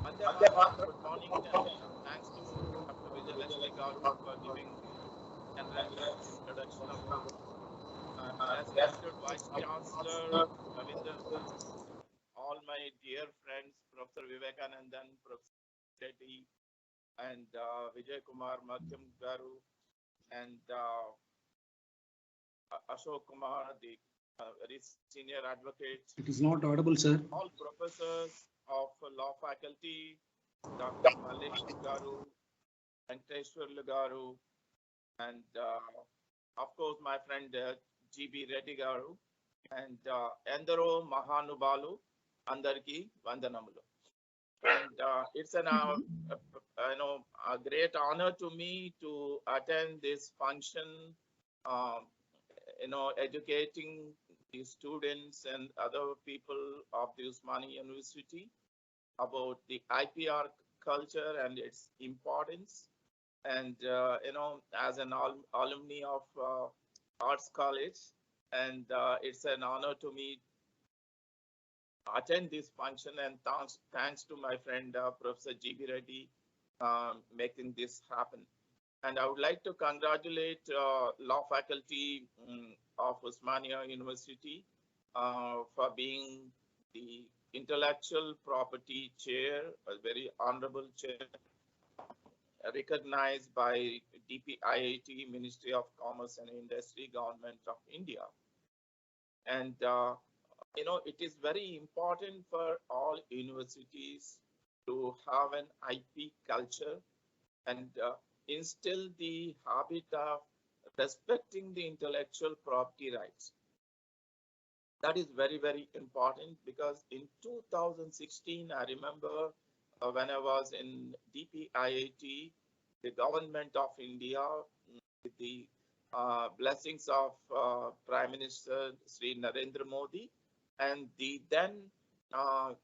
Vande Mataram, good morning, and thanks to Dr. Vijay Lakshmi Garu for giving enriching introduction about respected Vice-Chancellor Raghavender, all my dear friends, Professor Vivekanandan, Professor Reddy, and Vijay Kumar Madhyam Garu, and Ashok Kumar, the very senior advocate. It is not audible, sir. All professors of law faculty, Dr. Malesh Garu, Venkateshwar Garu, and of course my friend GB Reddy Garu, and Endaro Mahanubalu, Andarki Vandanamulo. And it's a great honor to me to attend this function, um, educating the students and other people of the Osmania University about the IPR culture and its importance. And as an alumni of Arts College, and it's an honor to me attend this function, and thanks to my friend Professor GB Reddy making this happen. And I would like to congratulate law faculty of Osmania University for being the intellectual property chair, a very honorable chair, recognized by DPIIT, Ministry of Commerce and Industry, Government of India. And it is very important for all universities to have an IP culture and instill the habit of respecting the intellectual property rights. That is very, very important, because in 2016, I remember when I was in DPIIT, the government of India, with the blessings of Prime Minister Shri Narendra Modi and the then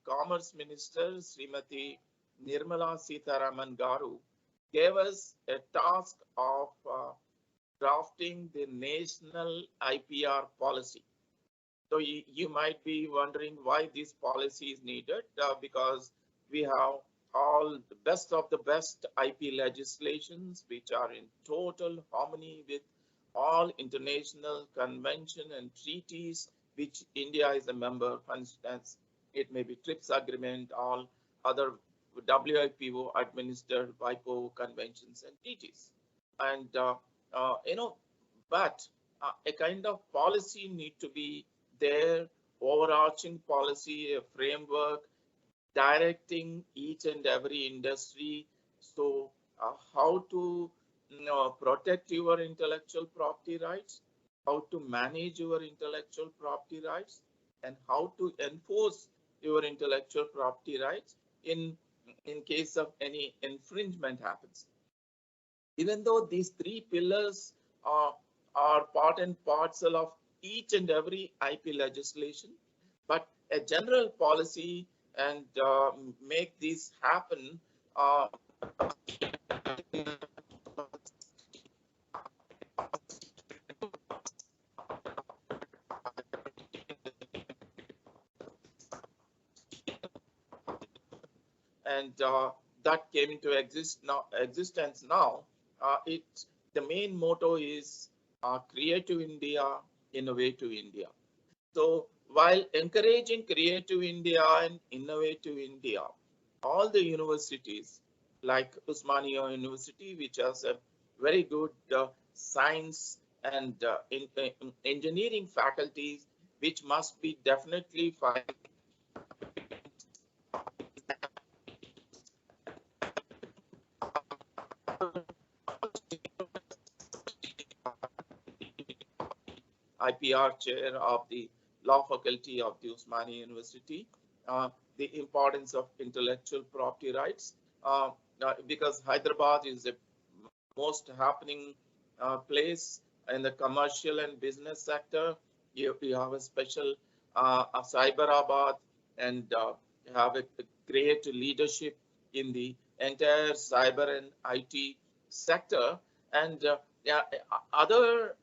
Commerce Minister Srimati Nirmala Sitharaman Garu, gave us a task of drafting the national IPR policy. So you might be wondering why this policy is needed, because we have all the best of the best IP legislations, which are in total harmony with all international convention and treaties which India is a member. For instance, it may be TRIPS agreement, all other WIPO administered WIPO conventions and treaties. And but a kind of policy need to be there, overarching policy, a framework directing each and every industry. So how to protect your intellectual property rights, how to manage your intellectual property rights, and how to enforce your intellectual property rights in case of any infringement happens. Even though these three pillars are part and parcel of each and every IP legislation, but a general policy and make this happen and that came into existence now. The main motto is Creative India, Innovative India. So while encouraging Creative India and Innovative India, all the universities like Osmania University, which has a very good science and engineering faculties, which must be definitely IPR-Chair of the Law Faculty of the Osmania University, the importance of intellectual property rights, because Hyderabad is the most happening place in the commercial and business sector. You have a special Cyberabad, and you have a great leadership in the entire cyber and IT sector, and other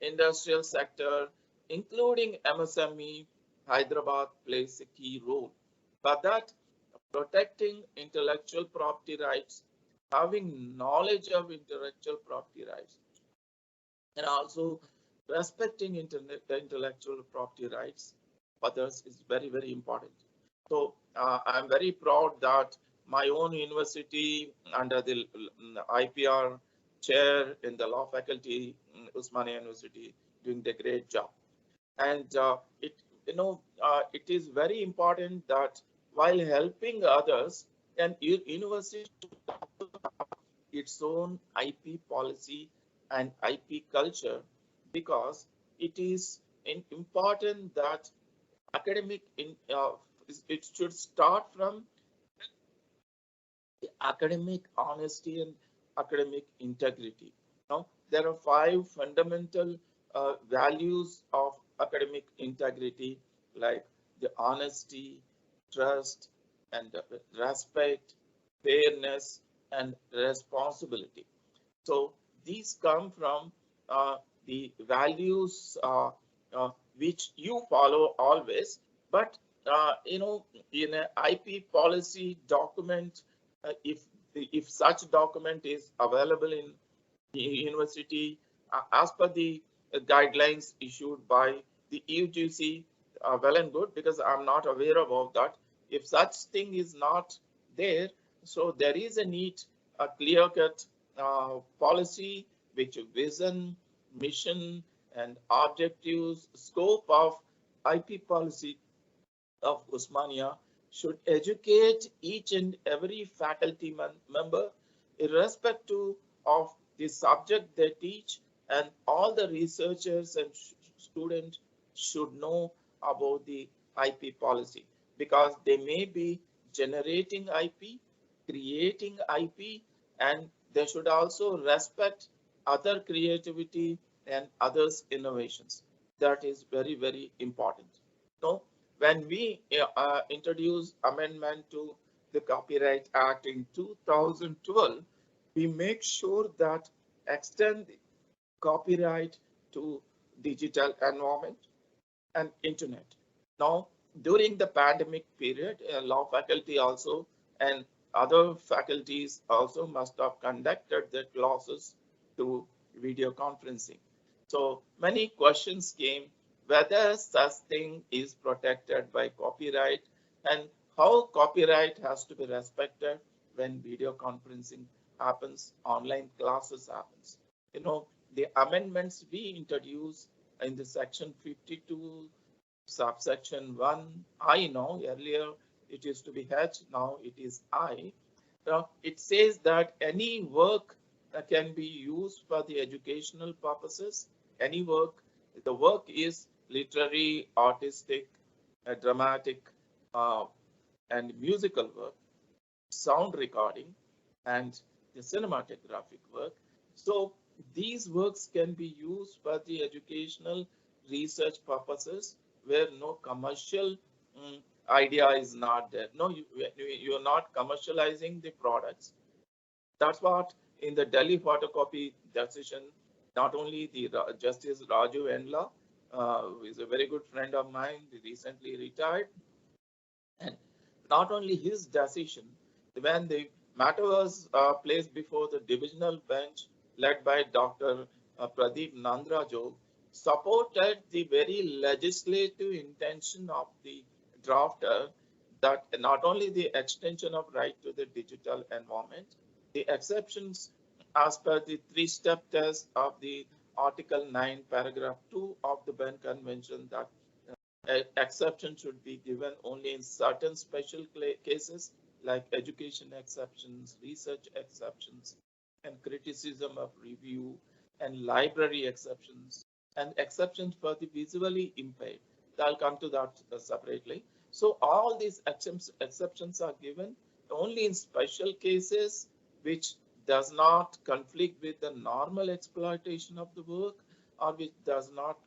industrial sector, including MSME. Hyderabad plays a key role. But that protecting intellectual property rights, having knowledge of intellectual property rights, and also respecting intellectual property rights of others is very, very important. So I'm very proud that my own university under the IPR chair in the law faculty, Osmania University, doing a great job. And it, it is very important that while helping others, an university its own IP policy and IP culture, because it is important that academic it should start from academic honesty and academic integrity. Now, there are five fundamental values of academic integrity, like the honesty, trust, and respect, fairness, and responsibility. So these come from the values which you follow always, but in an IP policy document, if such document is available in the university as per the guidelines issued by the UGC, well and good, because I'm not aware about that. If such thing is not there, so there is a need, a clear-cut policy which vision, mission, and objectives, scope of IP policy of Osmania should educate each and every faculty member, irrespective of the subject they teach, and all the researchers and students should know about the IP policy, because they may be generating IP, creating IP, and they should also respect other creativity and others innovations. That is very, very important. So when we introduced amendment to the Copyright Act in 2012, we make sure that extend copyright to digital environment and internet. Now, during the pandemic period, law faculty also and other faculties also must have conducted their classes to video conferencing. So many questions came whether such thing is protected by copyright and how copyright has to be respected when video conferencing happens, online classes happens. The amendments we introduced in the section 52 subsection 1 I, now earlier it used to be H, now it is I. It says that any work can be used for the educational purposes. Any work, the work is literary, artistic, dramatic, and musical work, sound recording, and the cinematographic work. So these works can be used for the educational research purposes where no commercial idea is not there. No, you are not commercializing the products. That's what in the Delhi photocopy decision, not only the Justice Raghavender, who is a very good friend of mine, he recently retired, and not only his decision, when the matter was placed before the divisional bench led by Dr. Pradeep Nandrajo, supported the very legislative intention of the drafter that not only the extension of right to the digital environment, the exceptions as per the three-step test of the Article 9, Paragraph 2 of the Berne Convention, that exception should be given only in certain special cases like education exceptions, research exceptions, and criticism of review, and library exceptions, and exceptions for the visually impaired. I'll come to that separately. So all these exceptions are given only in special cases which does not conflict with the normal exploitation of the work, or which does not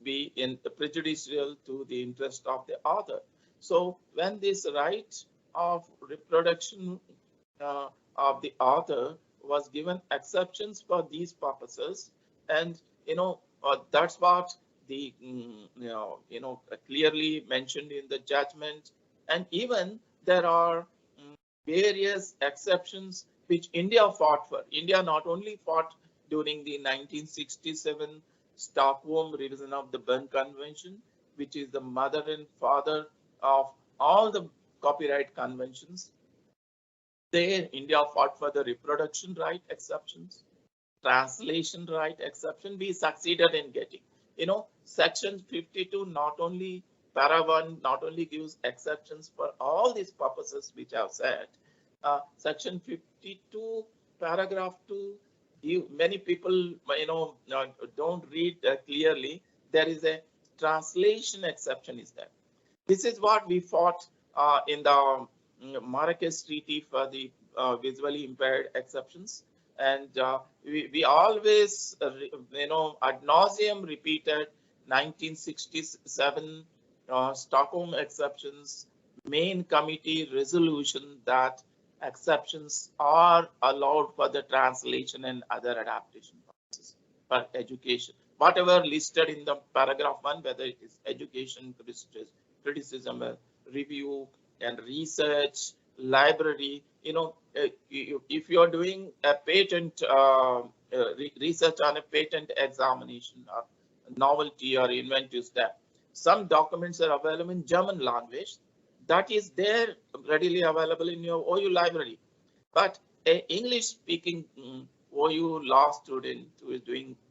be prejudicial to the interest of the author. So when this right of reproduction of the author was given exceptions for these purposes, and that's what the clearly mentioned in the judgment, and even there are various exceptions which India fought for. India not only fought during the 1967 Stockholm revision of the Berne Convention, which is the mother and father of all the copyright conventions. There, India fought for the reproduction right exceptions, translation right exception. We succeeded in getting. Section 52 not only para 1 not only gives exceptions for all these purposes which I've said. Section 52 paragraph 2, many people don't read clearly. There is a translation exception is there. This is what we fought in the Marrakesh Treaty for the visually impaired exceptions. And we always, ad nauseum repeated 1967 Stockholm exceptions, main committee resolution that exceptions are allowed for the translation and other adaptation purposes for education. Whatever listed in the paragraph 1, whether it is education, criticism, review, and research, library. If you are doing a patent research on a patent examination or novelty or inventive step, some documents are available in German language. That is there readily available in your OU library. But an English-speaking OU law student who is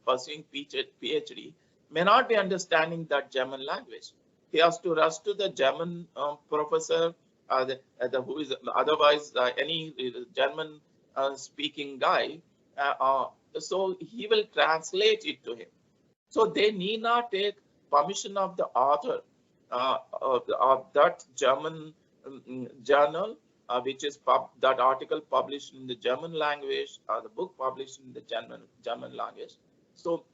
pursuing PhD may not be understanding that German language. He has to rush to the German professor, who is otherwise any German speaking guy. So he will translate it to him. So they need not take permission of the author of that German journal, which is that article published in the German language, or the book published in the German language. So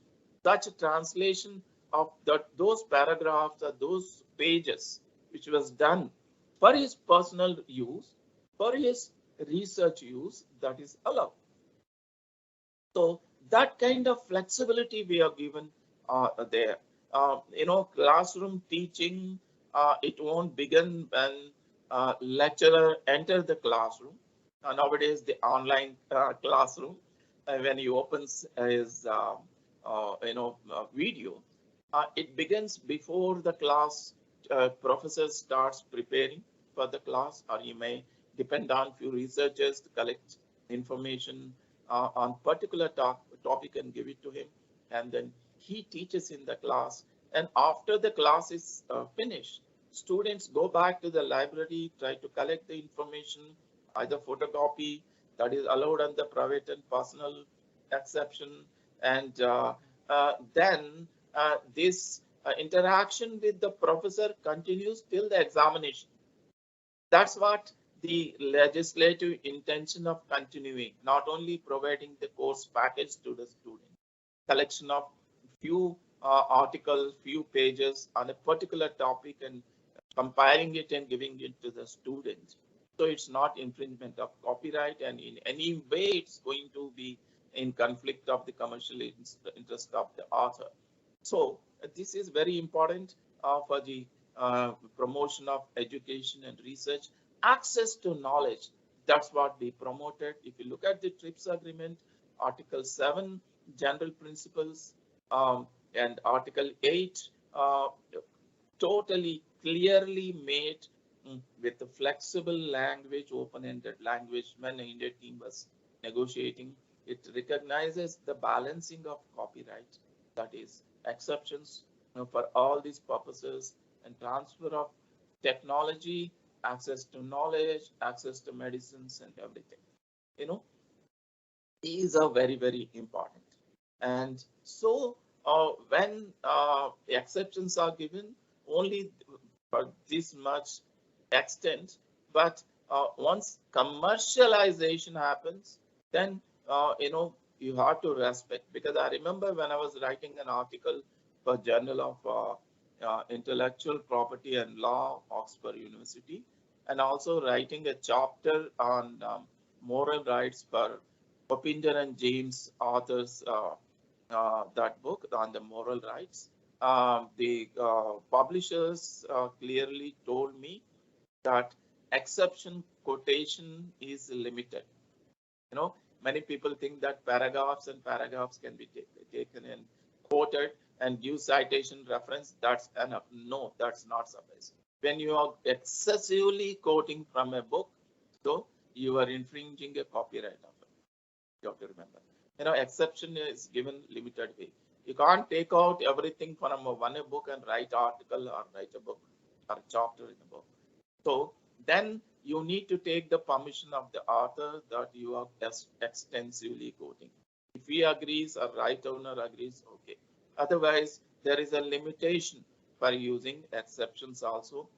such a translation of those paragraphs or those pages, which was done for his personal use, for his research use, that is allowed. So that kind of flexibility we are given there. Classroom teaching, it won't begin when lecturer enters the classroom. Nowadays, the online classroom, when he opens his video, it begins before the class. Professor starts preparing for the class, or he may depend on few researchers to collect information on particular topic and give it to him, and then he teaches in the class. And after the class is finished, students go back to the library, try to collect the information, either photocopy that is allowed under private and personal exception, and then this interaction with the professor continues till the examination. That's what the legislative intention of continuing, not only providing the course package to the student, collection of few articles, few pages on a particular topic and compiling it and giving it to the students. So it's not infringement of copyright, and in any way it's going to be in conflict of the commercial interest of the author. So this is very important for the promotion of education and research. Access to knowledge, that's what we promoted. If you look at the TRIPS agreement, Article 7, general principles, and Article 8, totally clearly made with the flexible language, open-ended language. When the India team was negotiating, it recognizes the balancing of copyright, that is exceptions for all these purposes, and transfer of technology, access to knowledge, access to medicines, and everything. These are very, very important. And so when exceptions are given, only for this much extent, but once commercialization happens, then you have to respect. Because I remember when I was writing an article for Journal of Intellectual Property and Law, Oxford University, and also writing a chapter on moral rights for Popinder and James authors, that book on the moral rights. The publishers clearly told me that exception quotation is limited. Many people think that paragraphs and paragraphs can be taken and quoted and give citation reference. That's enough. No, that's not sufficient. When you are excessively quoting from a book, so you are infringing a copyright of it. You have to remember. Exception is given limited way. You can't take out everything from one book and write article or write a book or chapter in a book. So then you need to take the permission of the author that you are extensively quoting. If he agrees or right owner agrees, okay. Otherwise, there is a limitation for using exceptions also.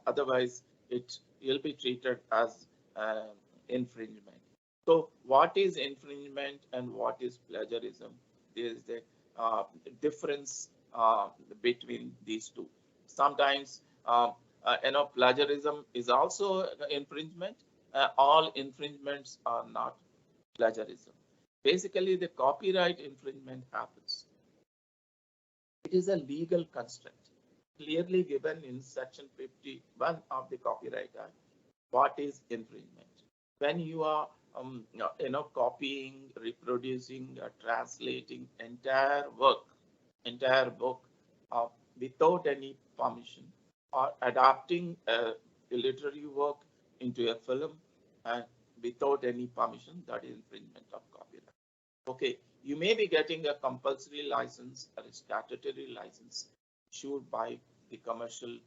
Otherwise, it will be treated as infringement. So what is infringement and what is plagiarism? There is the difference between these two. Sometimes plagiarism is also infringement. All infringements are not plagiarism. Basically, the copyright infringement happens. It is a legal construct clearly given in Section 51 of the Copyright Act. What is infringement? When you are copying, reproducing, translating entire book without any permission, or adapting a literary work into a film and without any permission, that is infringement of copyright. Okay, you may be getting a compulsory license or a statutory license issued by the commercial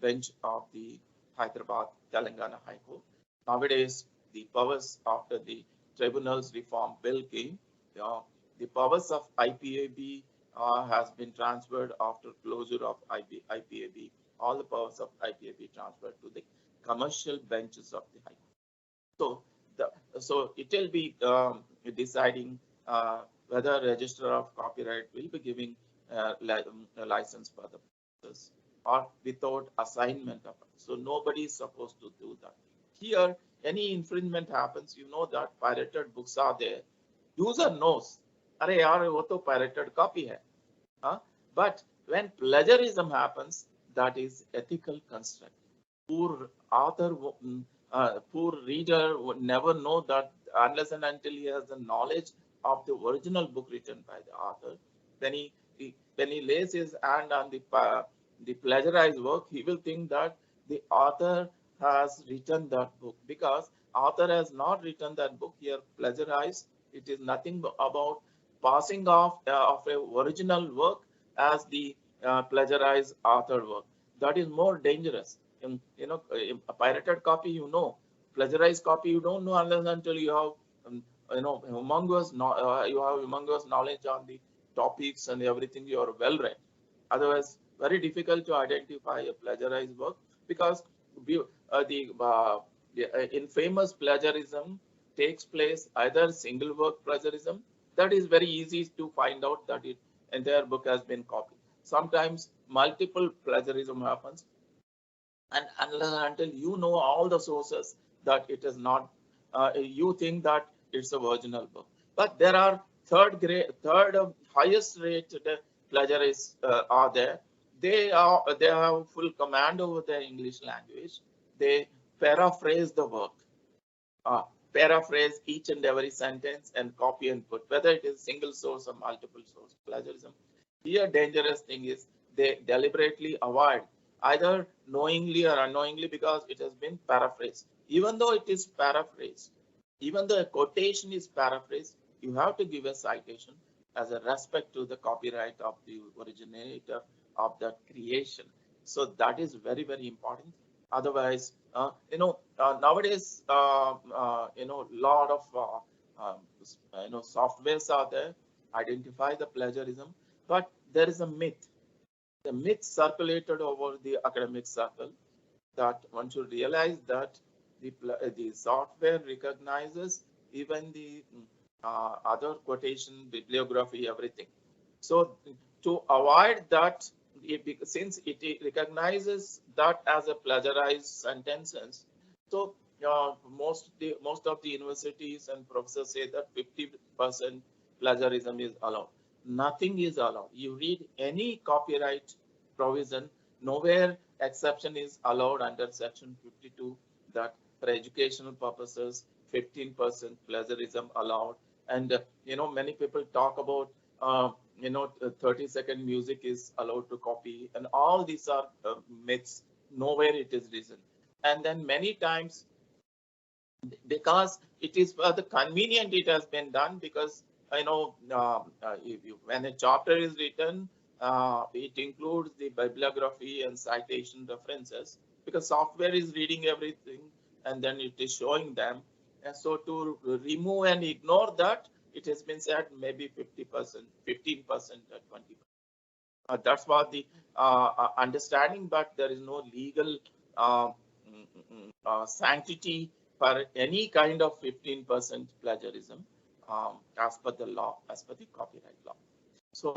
bench of the Hyderabad, Telangana High Court. Nowadays, the powers after the Tribunals Reform Bill came, the powers of IPAB has been transferred after closure of IPAB. All the powers of IPAB transferred to the commercial benches of the High Court. So it will be deciding whether Registrar of Copyright will be giving a license for the process or without assignment of it. So nobody is supposed to do that. Here, any infringement happens, you know that pirated books are there. User knows, अरे यार वो तो pirated copy है. But when plagiarism happens, that is ethical construct. Poor author, poor reader would never know that unless and until he has the knowledge of the original book written by the author. When he lays his hand on the plagiarized work, he will think that the author has written that book, because author has not written that book. Here plagiarized, it is nothing about passing off of a original work as the plagiarized author work. That is more dangerous. A pirated copy, plagiarized copy, you don't know unless until you have humongous knowledge on the topics and everything. You are well read. Otherwise, very difficult to identify a plagiarized work, because infamous plagiarism takes place either single work plagiarism. That is very easy to find out that entire book has been copied. Sometimes multiple plagiarism happens, and unless until you know all the sources, that it is not, you think that it's a original book. But there are third highest rated plagiarists are there. They have full command over the English language. They paraphrase the work, paraphrase each and every sentence and copy and put, whether it is single source or multiple source plagiarism. Here, dangerous thing is they deliberately avoid, either knowingly or unknowingly, because it has been paraphrased. Even though it is paraphrased, even though a quotation is paraphrased, you have to give a citation as a respect to the copyright of the originator of that creation. So that is very, very important. Otherwise, nowadays, lot of softwares are there, identify the plagiarism, but there is a myth. The myth circulated over the academic circle, that one should realize that the software recognizes even the other quotation, bibliography, everything. So to avoid that, since it recognizes that as a plagiarized sentences, so most of the universities and professors say that 50% plagiarism is allowed. Nothing is allowed. You read any copyright provision, nowhere exception is allowed under Section 52. that for educational purposes, 15% plagiarism allowed. And many people talk about 30-second music is allowed to copy, and all these are myths. Nowhere it is written. And then many times, because it is for the convenient, it has been done, because when a chapter is written, it includes the bibliography and citation references, because software is reading everything and then it is showing them. And so to remove and ignore that, it has been said maybe 50%, 15%, 20%. That's what the understanding, but there is no legal sanctity for any kind of 15% plagiarism as per the law, as per the copyright law. So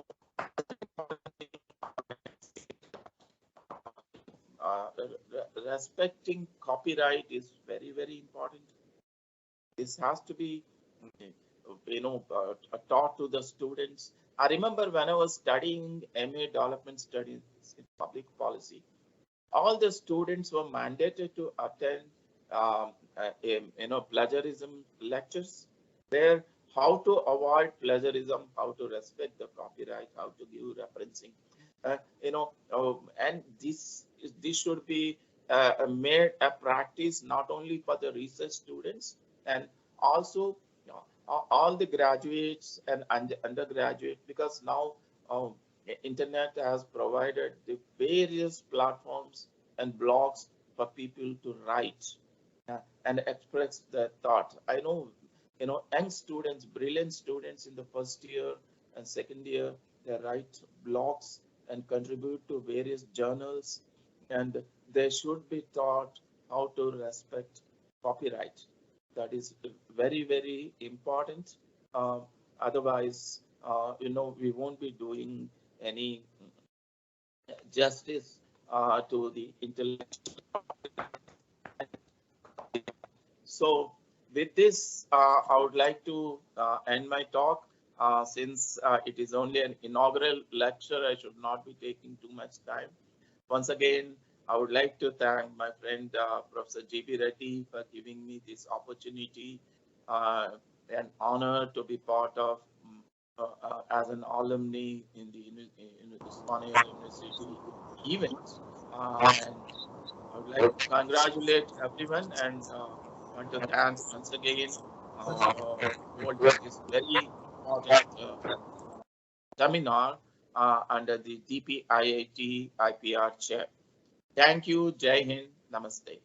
respecting copyright is very, very important. This has to be taught to the students. I remember when I was studying MA Development Studies in Public Policy, all the students were mandated to attend plagiarism lectures, where how to avoid plagiarism, how to respect the copyright, how to give referencing, and this should be made a practice not only for the research students, and also all the graduates and undergraduates, because now internet has provided the various platforms and blogs for people to write and express their thought. I know, young students, brilliant students in the first year and second year, they write blogs and contribute to various journals, and they should be taught how to respect copyright. That is very, very important. Otherwise, we won't be doing any justice to the intellectual. So with this, I would like to end my talk. Since it is only an inaugural lecture, I should not be taking too much time. Once again, I would like to thank my friend Professor G.B. Reddy for giving me this opportunity. An honor to be part of as an alumni in the Osmania University event. And I would like to congratulate everyone, and want to thank once again holding this very important seminar under the DPIIT IPR chair. Thank you. Jai Hind. Namaste.